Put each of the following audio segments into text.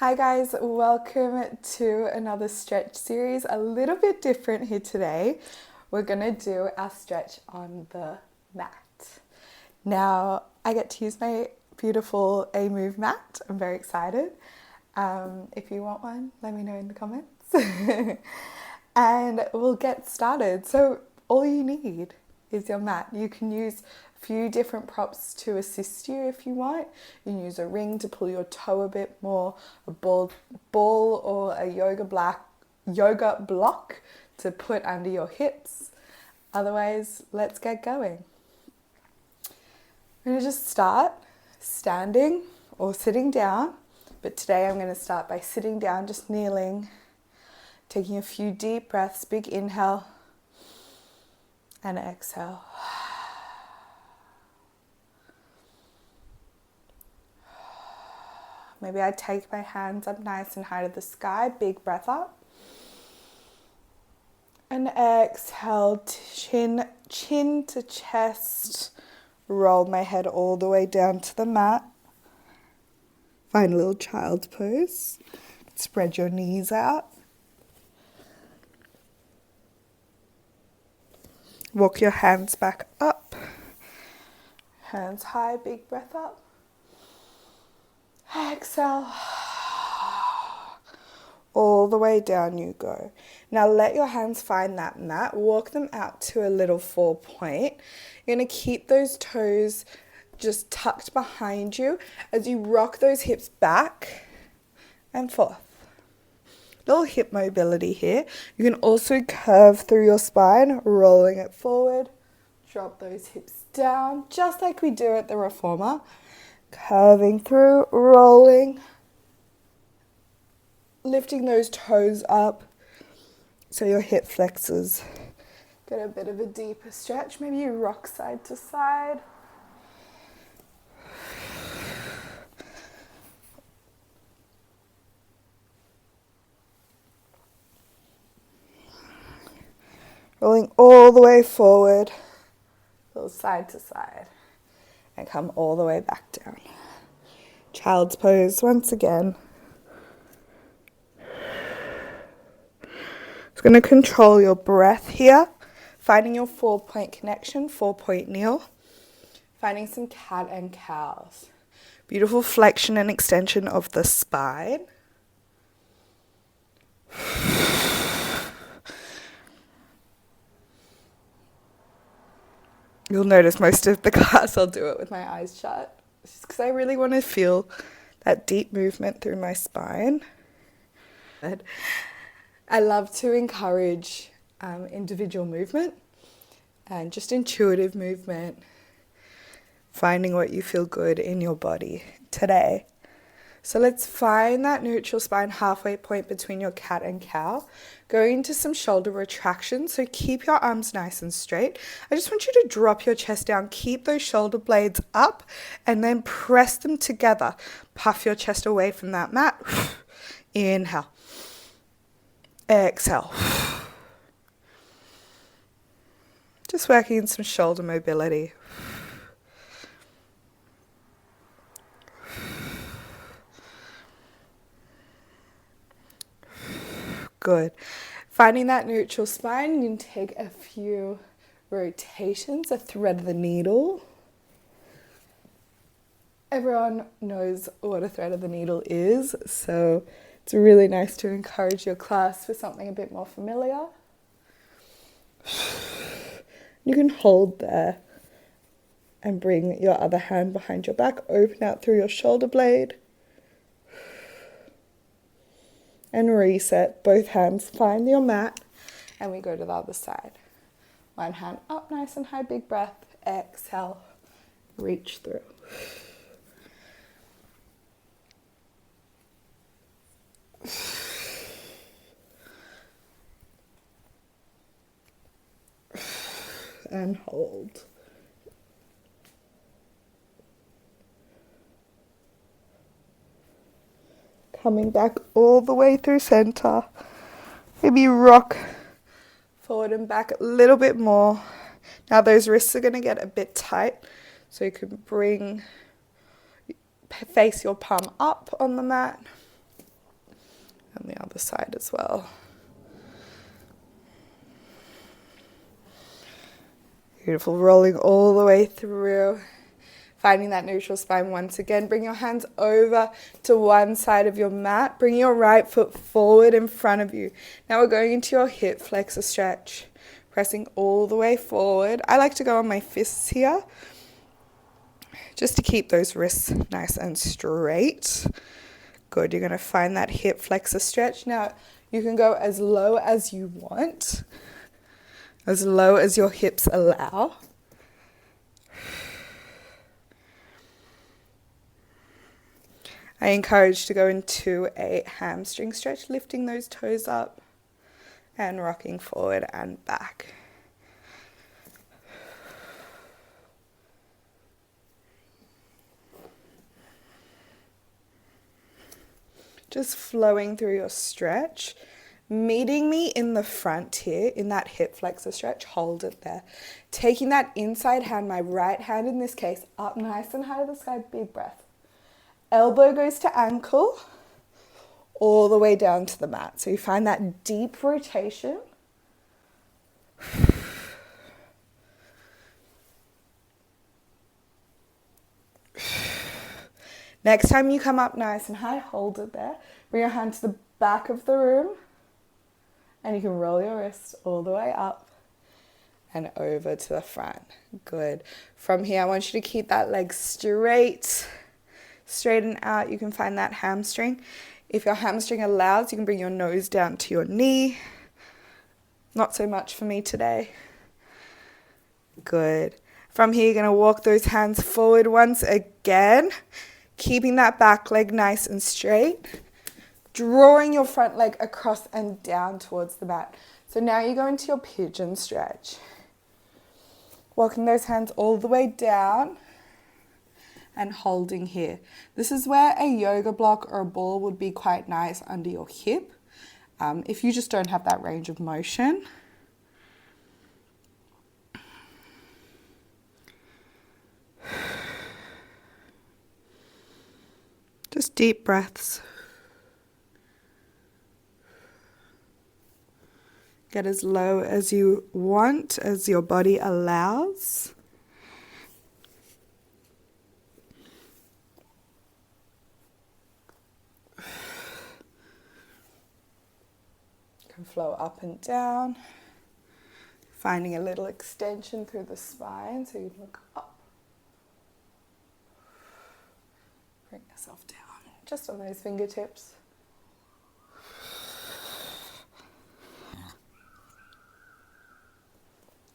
Hi guys, welcome to another stretch series. A little bit different here today. We're gonna do our stretch on the mat. Now, I get to use my beautiful A-Move mat. I'm very excited. If you want one, let me know in the comments. And we'll get started. So all you need is your mat. You can use a few different props to assist you if you want. You can use a ring to pull your toe a bit more, a ball or a yoga block to put under your hips. Otherwise, let's get going. I'm going to just start standing or sitting down, but today I'm going to start by sitting down, just kneeling, taking a few deep breaths, big inhale and exhale. Maybe I take my hands up nice and high to the sky, big breath up. And exhale, chin to chest, roll my head all the way down to the mat. Find a little child's pose. Spread your knees out. Walk your hands back up. Hands high, big breath up. Exhale. All the way down you go. Now let your hands find that mat. Walk them out to a little 4-point. You're going to keep those toes just tucked behind you as you rock those hips back and forth. Little hip mobility here. You can also curve through your spine, rolling it forward. Drop those hips down, just like we do at the reformer. Curving through, rolling. Lifting those toes up so your hip flexors get a bit of a deeper stretch. Maybe you rock side to side. Rolling all the way forward, little side to side, and come all the way back down. Child's pose once again. It's going to control your breath here, finding your 4-point connection, 4-point kneel, finding some cat and cows. Beautiful flexion and extension of the spine. You'll notice most of the class I'll do it with my eyes shut, just because I really want to feel that deep movement through my spine. I love to encourage individual movement and just intuitive movement, finding what you feel good in your body today. So let's find that neutral spine halfway point between your cat and cow. Go into some shoulder retraction, so keep your arms nice and straight. I just want you to drop your chest down, keep those shoulder blades up, and then press them together. Puff your chest away from that mat. Inhale. Exhale. Just working in some shoulder mobility. Good. Finding that neutral spine, you can take a few rotations, a thread of the needle. Everyone knows what a thread of the needle is, so it's really nice to encourage your class for something a bit more familiar. You can hold there and bring your other hand behind your back, open out through your shoulder blade. And reset, both hands find your mat, and we go to the other side. One hand up, nice and high, big breath, exhale, reach through. And hold. Coming back all the way through center. Maybe rock forward and back a little bit more. Now those wrists are going to get a bit tight, so you can face your palm up on the mat. other side as well. Beautiful, rolling all the way through, finding that neutral spine once again. Bring your hands over to one side of your mat. Bring your right foot forward in front of you. Now we're going into your hip flexor stretch, pressing all the way forward. I like to go on my fists here, just to keep those wrists nice and straight. Good, you're gonna find that hip flexor stretch. Now you can go as low as you want, as low as your hips allow. I encourage to go into a hamstring stretch, lifting those toes up and rocking forward and back. Just flowing through your stretch. Meeting me in the front here, in that hip flexor stretch, hold it there. Taking that inside hand, my right hand in this case, up nice and high to the sky, big breath. Elbow goes to ankle, all the way down to the mat. So you find that deep rotation. Next time you come up nice and high, hold it there. Bring your hand to the back of the room. And you can roll your wrist all the way up and over to the front. Good. From here, I want you to keep that leg straight and out. You can find that hamstring. If your hamstring allows, you can bring your nose down to your knee. Not so much for me today. Good. From here, you're going to walk those hands forward once again, keeping that back leg nice and straight. Drawing your front leg across and down towards the mat. So now you go into your pigeon stretch. Walking those hands all the way down and holding here. This is where a yoga block or a ball would be quite nice under your hip. If you just don't have that range of motion. Just deep breaths. Get as low as you want, as your body allows. You can flow up and down, finding a little extension through the spine so you can look up. Bring yourself down, just on those fingertips.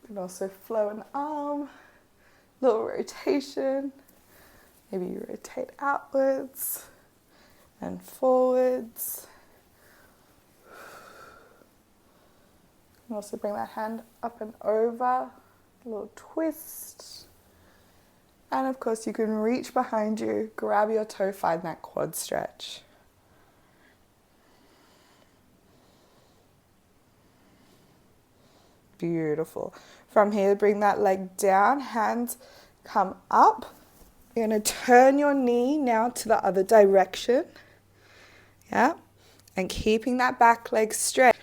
You can also flow an arm, little rotation. Maybe you rotate outwards and forwards. You can also bring that hand up and over, a little twist. And of course you can reach behind you, grab your toe, find that quad stretch. Beautiful. From here, bring that leg down, hands come up. You're going to turn your knee now to the other direction. Yeah. And keeping that back leg straight.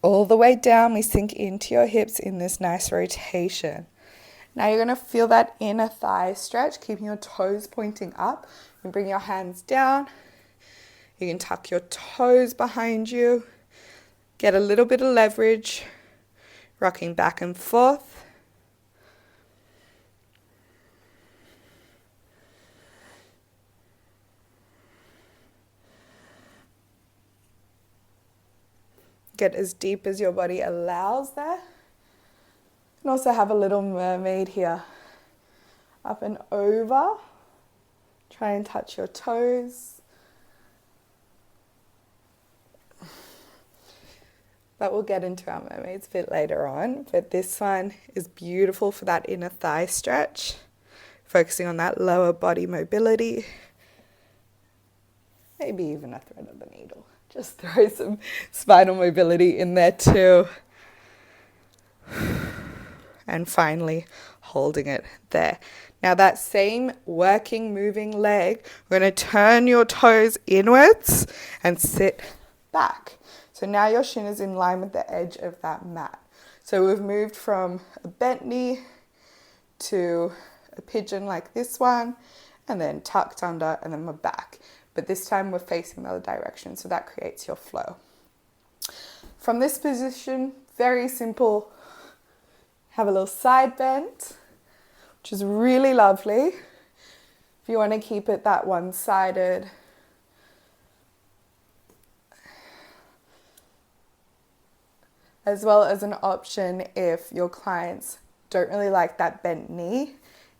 All the way down, we sink into your hips in this nice rotation. Now you're going to feel that inner thigh stretch, keeping your toes pointing up. You bring your hands down. You can tuck your toes behind you. Get a little bit of leverage. Rocking back and forth. Get as deep as your body allows there. You can also have a little mermaid here. Up and over. Try and touch your toes. But we'll get into our mermaids a bit later on. But this one is beautiful for that inner thigh stretch. Focusing on that lower body mobility. Maybe even a thread of the needle. Just throw some spinal mobility in there too. And finally, holding it there. Now that same working, moving leg, we're going to turn your toes inwards and sit back. So now your shin is in line with the edge of that mat. So we've moved from a bent knee to a pigeon like this one, and then tucked under, and then we're back. But this time we're facing the other direction, so that creates your flow. From this position, very simple, have a little side bend, which is really lovely. If you want to keep it that one-sided, as well as an option if your clients don't really like that bent knee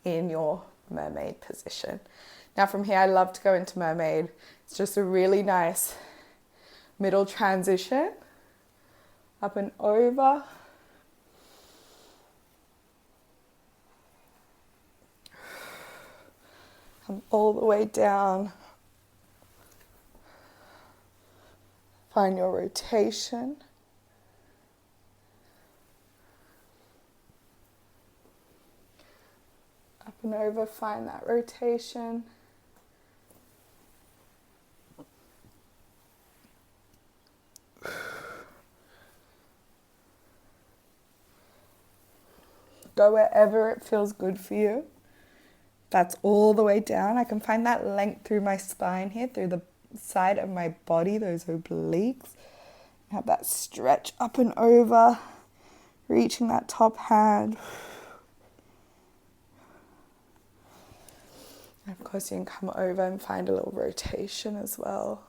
in your mermaid position. Now from here, I love to go into mermaid. It's just a really nice middle transition, up and over. Come all the way down. Find your rotation. Up and over, find that rotation. Go wherever it feels good for you. That's all the way down. I can find that length through my spine here, through the side of my body, those obliques. Have that stretch up and over, reaching that top hand. And of course, you can come over and find a little rotation as well.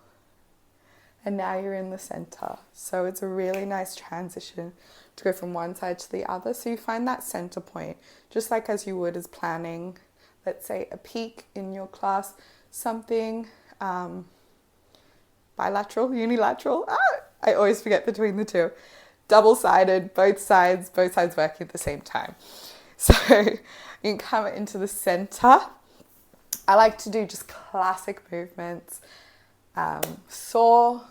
And now you're in the center. So it's a really nice transition to go from one side to the other. So you find that center point, just like as you would as planning, let's say a peak in your class, something bilateral, unilateral. I always forget between the two. Double-sided, both sides working at the same time. So you can come into the center. I like to do just classic movements. Soar,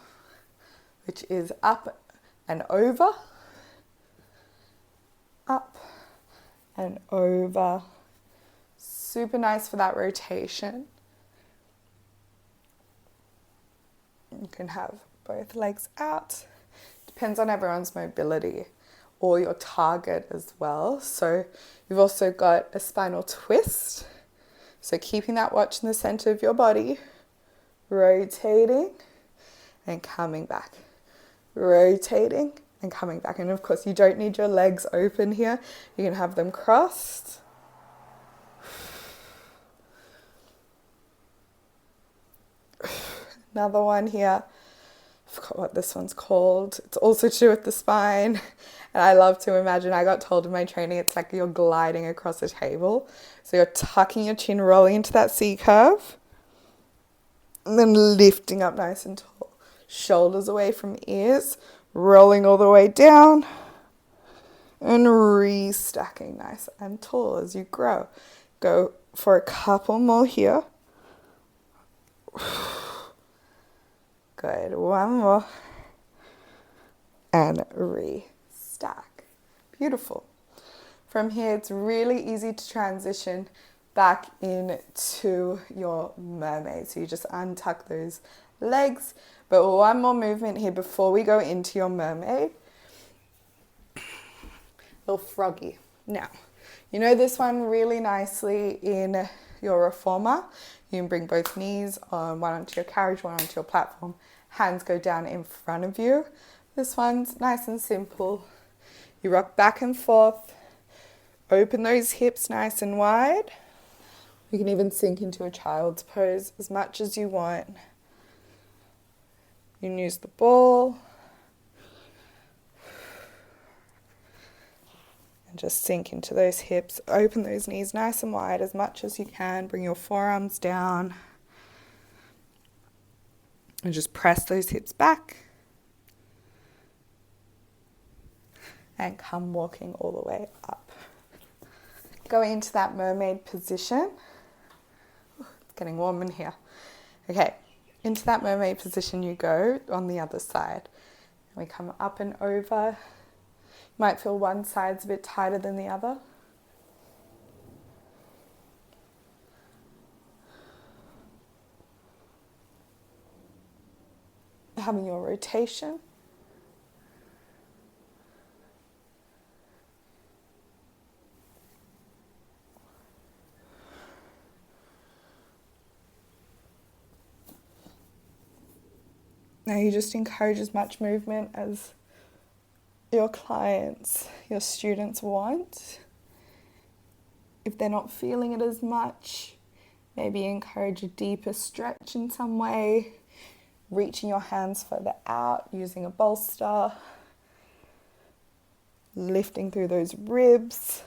which is up and over, up and over. Super nice for that rotation. You can have both legs out. Depends on everyone's mobility or your target as well. So you've also got a spinal twist. So keeping that watch in the center of your body, rotating and coming back, rotating and coming back. And of course, you don't need your legs open here. You can have them crossed. Another one here. I forgot what this one's called. It's also to do with the spine. And I love to imagine, I got told in my training, it's like you're gliding across a table. So you're tucking your chin, rolling into that C curve. And then lifting up nice and tall. Shoulders away from ears. Rolling all the way down. And restacking nice and tall as you grow. Go for a couple more here. Good. One more. And restack. Beautiful. From here, it's really easy to transition back into your mermaid. So you just untuck those legs. But one more movement here before we go into your mermaid. Little froggy. Now, you know this one really nicely in your reformer. You can bring both knees on, one onto your carriage, one onto your platform. Hands go down in front of you. This one's nice and simple. You rock back and forth. Open those hips nice and wide. You can even sink into a child's pose as much as you want. You can use the ball. And just sink into those hips. Open those knees nice and wide as much as you can. Bring your forearms down. And just press those hips back. And come walking all the way up. Going into that mermaid position. It's getting warm in here. Okay, into that mermaid position you go on the other side. And we come up and over. You might feel one side's a bit tighter than the other. having your rotation. Now you just encourage as much movement as your clients, your students want. If they're not feeling it as much, maybe encourage a deeper stretch in some way, reaching your hands further out using a bolster, lifting through those ribs,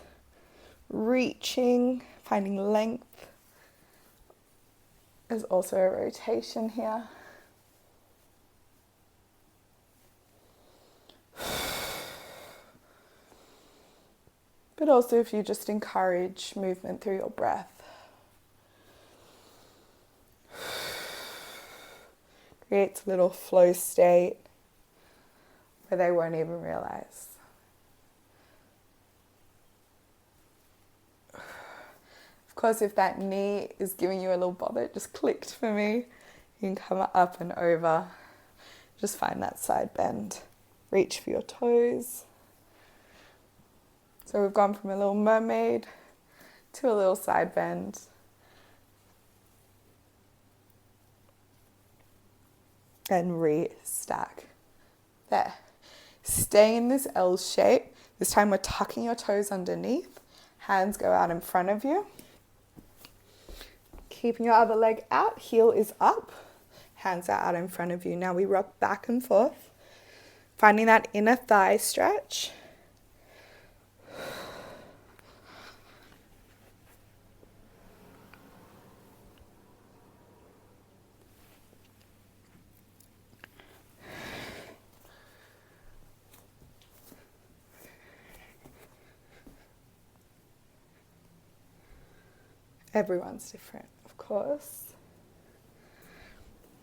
reaching, finding length. There's also a rotation here. But also if you just encourage movement through your breath. Creates a little flow state where they won't even realize. Of course, if that knee is giving you a little bother, it just clicked for me. You can come up and over. Just find that side bend. Reach for your toes. So we've gone from a little mermaid to a little side bend. And re-stack. There. Stay in this L shape. This time we're tucking your toes underneath. Hands go out in front of you. Keeping your other leg out. Heel is up. Hands are out in front of you. Now we rock back and forth. Finding that inner thigh stretch. Everyone's different, of course.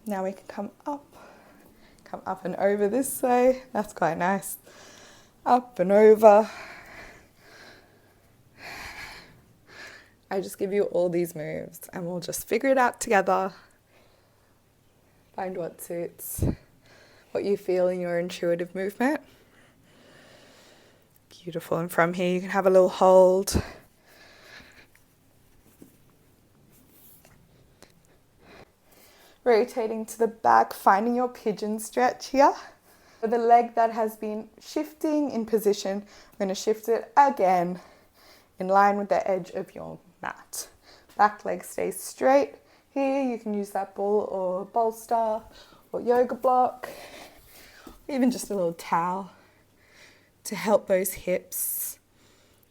Now we can come up and over this way. That's quite nice. Up and over. I just give you all these moves and we'll just figure it out together. Find what suits, what you feel in your intuitive movement. Beautiful. And from here you can have a little hold. Rotating to the back, finding your pigeon stretch here. For the leg that has been shifting in position, we're going to shift it again in line with the edge of your mat. Back leg stays straight. Here you can use that ball or bolster or yoga block, even just a little towel to help those hips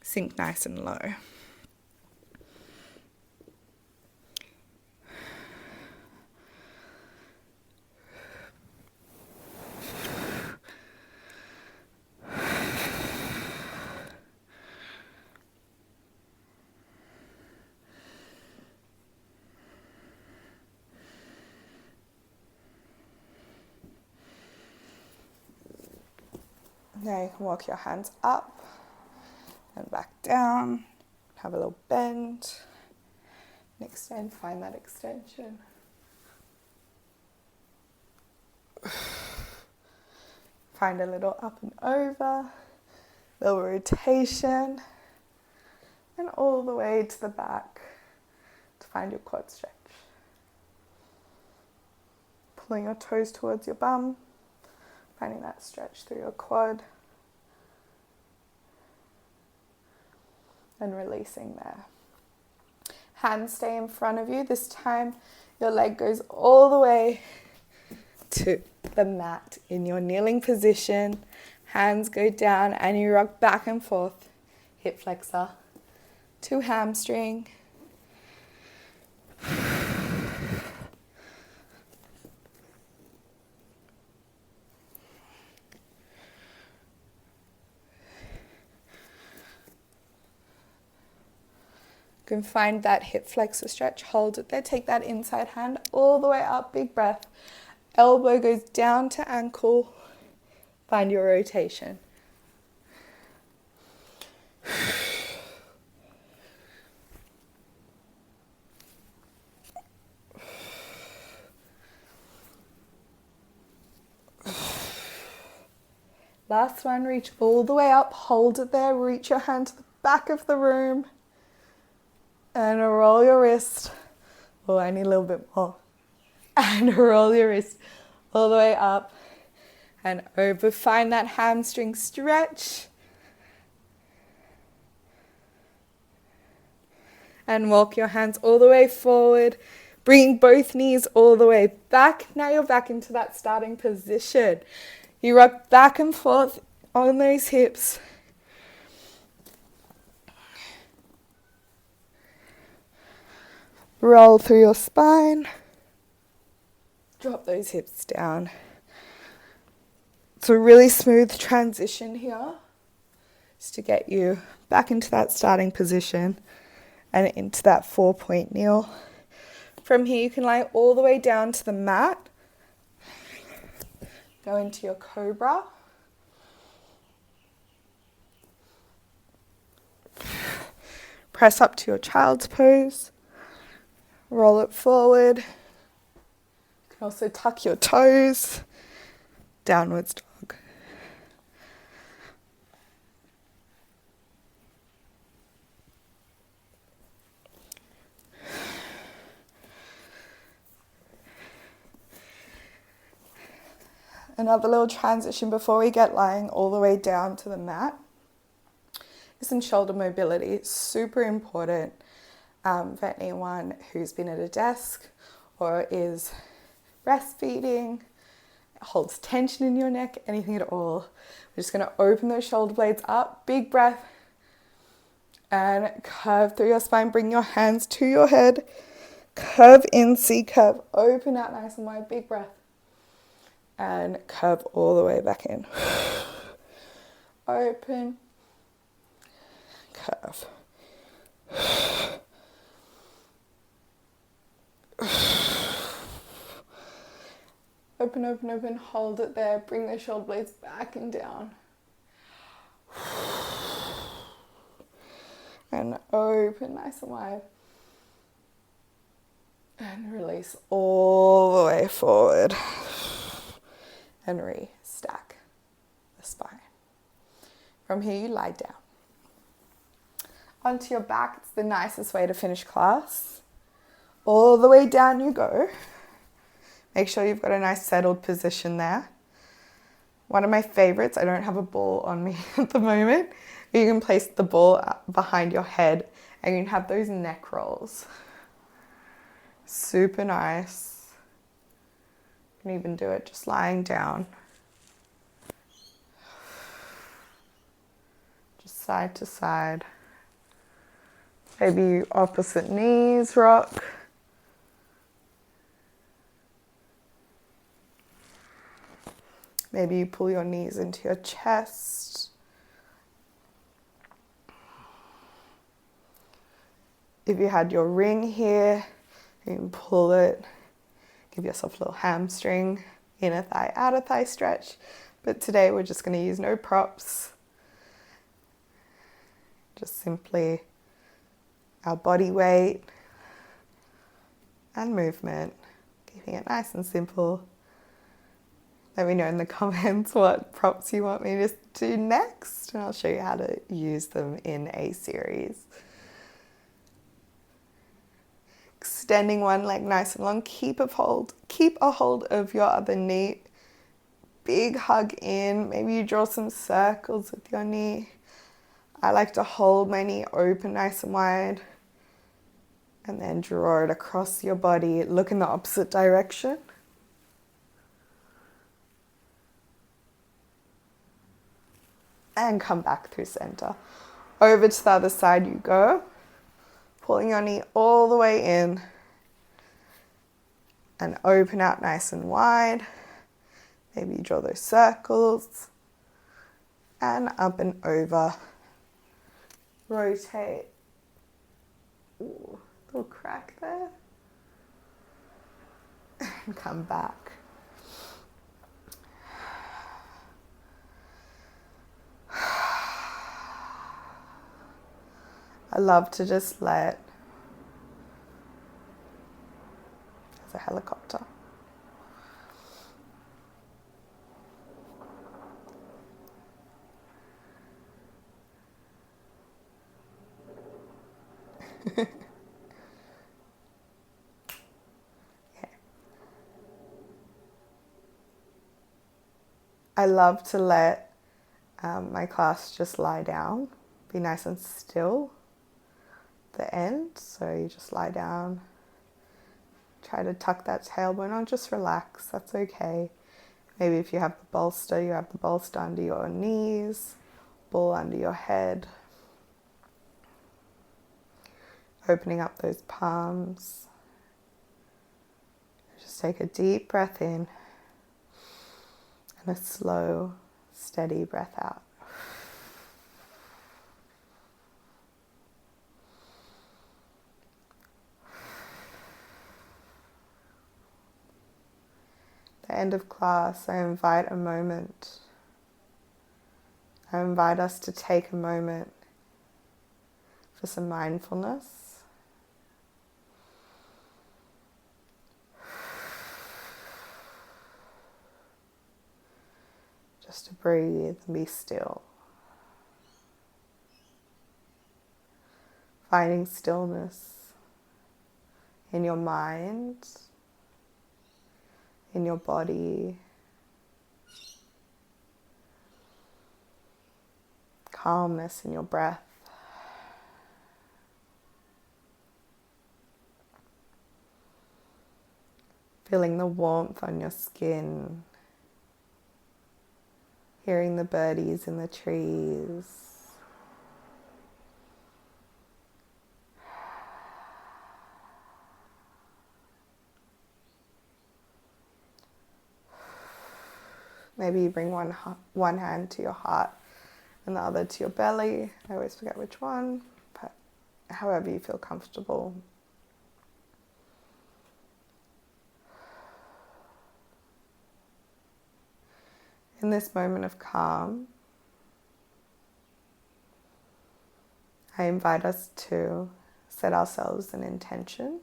sink nice and low. Now you can walk your hands up and back down, have a little bend, and extend, find that extension. Find a little up and over, little rotation, and all the way to the back to find your quad stretch. Pulling your toes towards your bum. Finding that stretch through your quad and releasing there. Hands stay in front of you. This time your leg goes all the way to the mat in your kneeling position. Hands go down and you rock back and forth. Hip flexor to hamstring. You can find that hip flexor stretch, hold it there, take that inside hand all the way up, big breath. Elbow goes down to ankle, find your rotation. Last one, reach all the way up, hold it there, reach your hand to the back of the room and roll your wrist. Oh, I need a little bit more. And roll your wrist all the way up and over. Find that hamstring stretch. And walk your hands all the way forward. Bring both knees all the way back. Now you're back into that starting position. You rock back and forth on those hips. Roll through your spine. Drop those hips down. It's a really smooth transition here, just to get you back into that starting position and into that 4-point kneel. From here, you can lie all the way down to the mat. Go into your cobra. Press up to your child's pose. Roll it forward. You can also tuck your toes. Downwards dog. Another little transition before we get lying all the way down to the mat is some shoulder mobility. It's super important for anyone who's been at a desk or is breastfeeding, holds tension in your neck, anything at all. We're just going to open those shoulder blades up, big breath, and curve through your spine. Bring your hands to your head, curve in, C curve, open out nice and wide, big breath, and curve all the way back in. Open, curve. Open, open, open, hold it there, bring the shoulder blades back and down. And open nice and wide. And release all the way forward. And re-stack the spine. From here, you lie down. Onto your back, it's the nicest way to finish class. All the way down you go. Make sure you've got a nice settled position there. One of my favorites, I don't have a ball on me at the moment, but you can place the ball behind your head and you can have those neck rolls. Super nice. You can even do it just lying down. Just side to side. Maybe opposite knees rock. Maybe you pull your knees into your chest. If you had your ring here, you can pull it. Give yourself a little hamstring, inner thigh, outer thigh stretch. But today we're just going to use no props. Just simply our body weight and movement. Keeping it nice and simple. Let me know in the comments what props you want me to do next, and I'll show you how to use them in a series. Extending one leg nice and long. Keep a hold of your other knee. Big hug in. Maybe you draw some circles with your knee. I like to hold my knee open nice and wide, and then draw it across your body. Look in the opposite direction. And come back through center. Over to the other side you go. Pulling your knee all the way in. And open out nice and wide. Maybe you draw those circles. And up and over. Rotate. Ooh, little crack there. And come back. I love to just let, as a helicopter. I love to let my class just lie down, be nice and still at the end. So you just lie down, try to tuck that tailbone on, just relax, that's okay. Maybe if you have the bolster, you have the bolster under your knees, ball under your head. Opening up those palms. Just take a deep breath in and a slow, steady breath out. At the end of class, I invite a moment. I invite us to take a moment for some mindfulness. Just to breathe and be still. Finding stillness in your mind, in your body, calmness in your breath. Feeling the warmth on your skin, hearing the birdies in the trees. Maybe you bring one hand to your heart and the other to your belly. I always forget which one, but however you feel comfortable. In this moment of calm, I invite us to set ourselves an intention.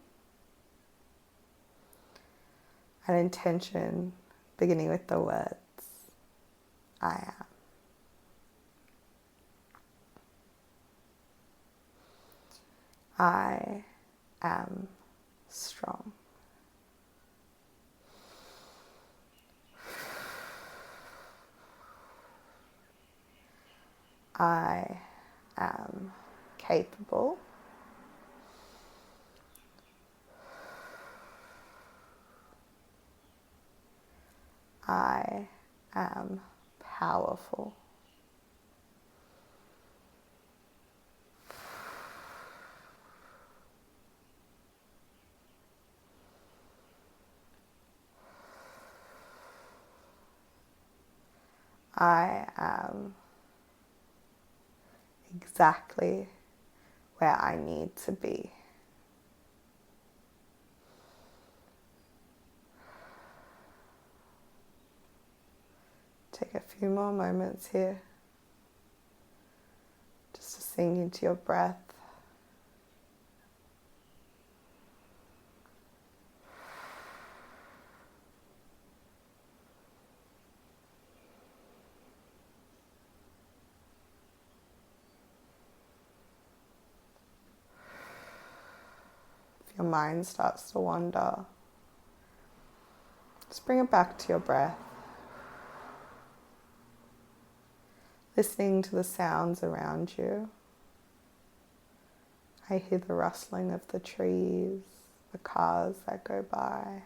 An intention beginning with the words, I am. I am strong. I am capable. I am powerful. I am exactly where I need to be. Take a few more moments here just to sink into your breath. If your mind starts to wander, just bring it back to your breath. Listening to the sounds around you. I hear the rustling of the trees, the cars that go by.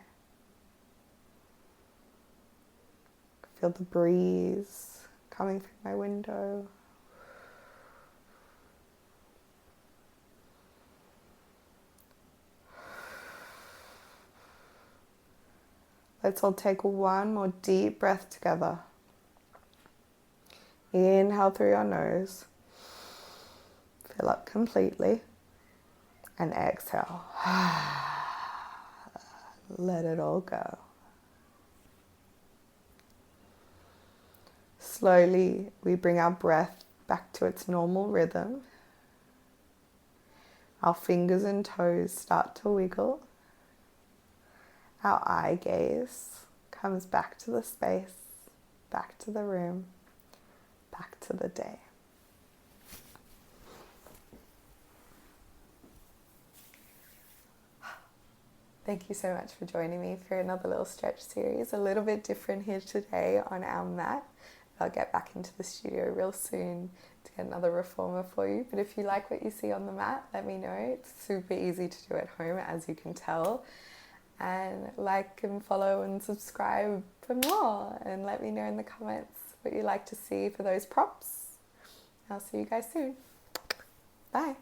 I feel the breeze coming through my window. Let's all take one more deep breath together. Inhale through your nose. Fill up completely. And exhale. Let it all go. Slowly, we bring our breath back to its normal rhythm. Our fingers and toes start to wiggle. Our eye gaze comes back to the space, back to the room, back to the day. thank you so much for joining me for another little stretch series. A little bit different here today on our mat. I'll get back into the studio real soon to get another reformer for you. But if you like what you see on the mat, let me know. It's super easy to do at home, as you can tell. And like and follow and subscribe for more. And let me know in the comments what you'd like to see for those props. I'll see you guys soon. Bye.